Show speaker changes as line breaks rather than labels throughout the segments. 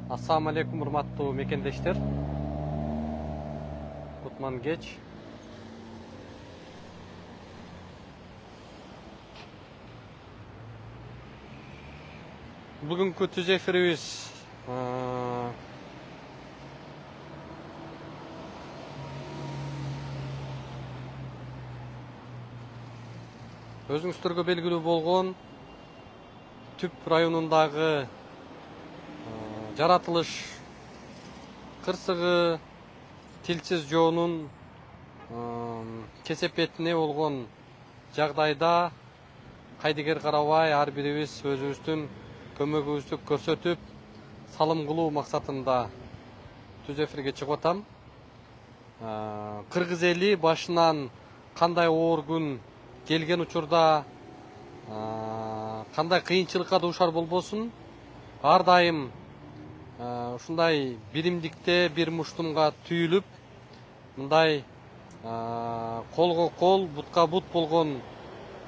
Assalamu alaikum урматтуу мекендештер. Кутман кеч. Бүгүнкү түз эфирибиз өзүңүздөргө белгилүү болгон Түп районундагы жаратылыш кырсыгы тилсиз жоонун кесепетине болгон жагдайда кайдыгер карабай ар бирибиз өзүбүздүн көмөгүбүздү көрсөтүп салым кылуу максатында түз эфирге чыгып атам. Кыргыз эли башынан кандай оор күн келген учурда кандай кыйынчылыкка дуушар болбосун, ар дайым ушундай биримдикте бир муштумга түйүлүп, мындай колго кол, бутка бут болгон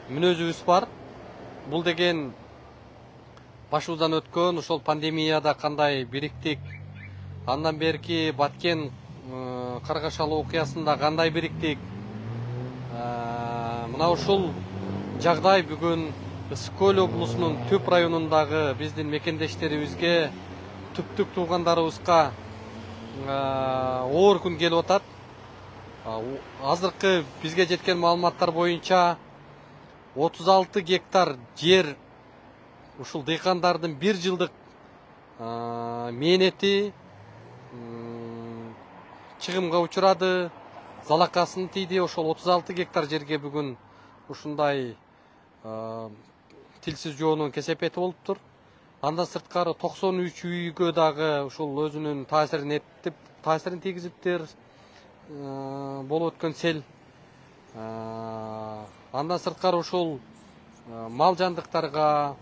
мүнөзүбүз бар. Бул деген башыбыздан өткөн ошол пандемияда кандай бириктик, андан берки Баткен Каргашалы окуясында кандай бириктик, мына ушул жагдай бүгүн Ысык Көл облусунун Түп районундагы биздин мекендештерибизге, түптүк туугандарыбызга оор күн келип атат. Азыркы бизге жеткен маалыматтар боюнча 36 гектар жер ушул дыйкандардын бир жылдык мээнети чыгымга учурады, залакасын тийди. Ошол 36 гектар жерге бүгүн ушундай тилсиз жоонун кесепети болуптур. Андан сырткары 93 үйгө дагы ушул өзүнүн таасирин тийгизиптир болуп өткөн сел. Андан сырткары ушул мал жандыктарга,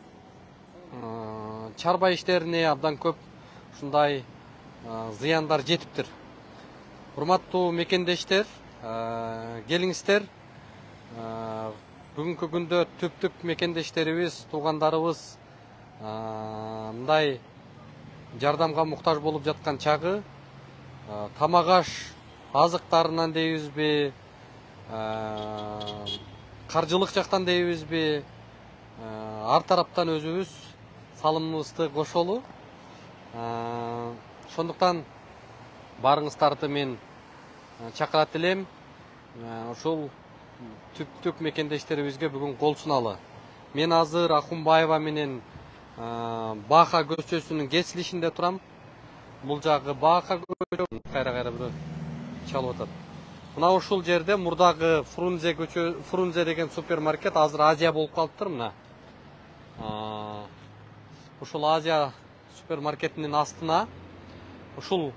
чарба иштерине абдан көп ушундай зыяндар жетиптир. Урматтуу мекендештер, келиңиздер, бүгүнкү күндө түптүк мекендештерибиз, туугандарыбыз мындай жардамга муктаж болуп жаткан чагы, тамак аш азыктарынан дейбизби, каржылык жактан дейбизби, ар тараптан өзүбүз салымыбызды кошолу. Ошондуктан баарыңыздарды мен чакырат элем. Ушул түптүк мекендештерибизге бүгүн кол суналы. Мен азыр Акунбаева менен Баха көчөсүнүн кесилишинде турам. Бул жагы Баха көчө, кайра бирөө чалып атат. Мына ушул жерде мурдагы Фрунзе деген супермаркет азыр Азия болуп калыптыр. Мына ушул Азия супермаркетинин астына ушул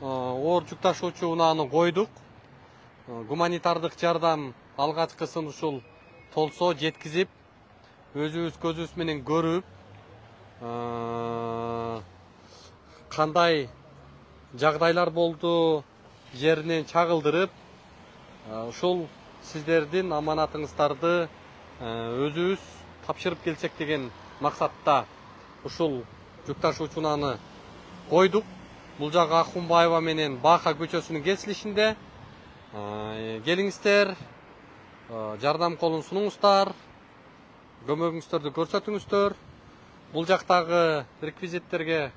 оор жүк ташуучу унааны койдук. Гуманитардык жардам алгачкысын ушул толсо жеткизип, өзүбүз көзүбүз менен көрүп, кандай жагдайлар болду жеринен чагылдырып, ушул сиздердин аманатыңыздарды өзүбүз тапшырып келсек деген максатта ушул жүк ташуучу унааны койдук. Бул жагы Акунбаева менен Баха көчөсүнүн кесилишинде. Келиңиздер, жардам колун сунуңуздар, көмөгүңүздөрдү көрсөтүңүздөр. Бул жактагы реквизиттерге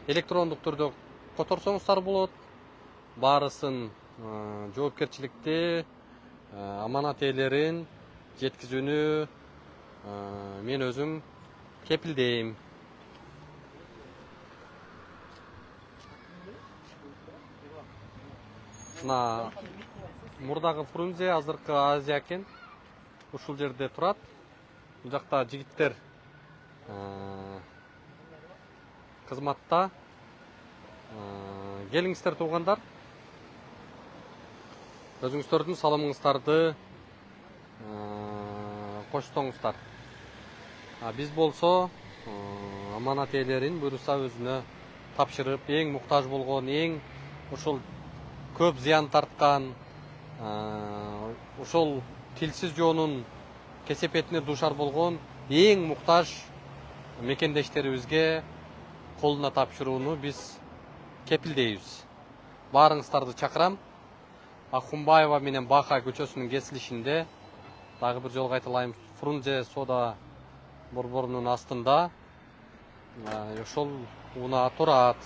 электрондук түрдө которсоңуздар болот. Баарысын жоопкерчиликти, аманат ээлерин жеткизүүнү мен өзүм кепилдейм. Мына мурдагы Фрунзе азыркы Азия экен. Ушул жерде турат. Бул жакта жигиттер кызматта. Келиңиздер туугандар. Өзүңүздөрдүн салымыңыздарды коштоңуздар. Биз болсо аманат ээлерин буюрса өзүнө тапшырып, эң муктаж болгон, эң ушул көп зыян тарткан, ушул тилсиз жоонун кесепетине дуушар болгон эң муктаж мекендештерибизге колуна тапшырууну биз кепилдейбиз. Баарыңыздарды чакырам. Акунбаева менен Бака көчөсүнүн кесилишинде дагы бир жолу кайталайм, Фрунзе соода борборунун астында ошол унаа турат.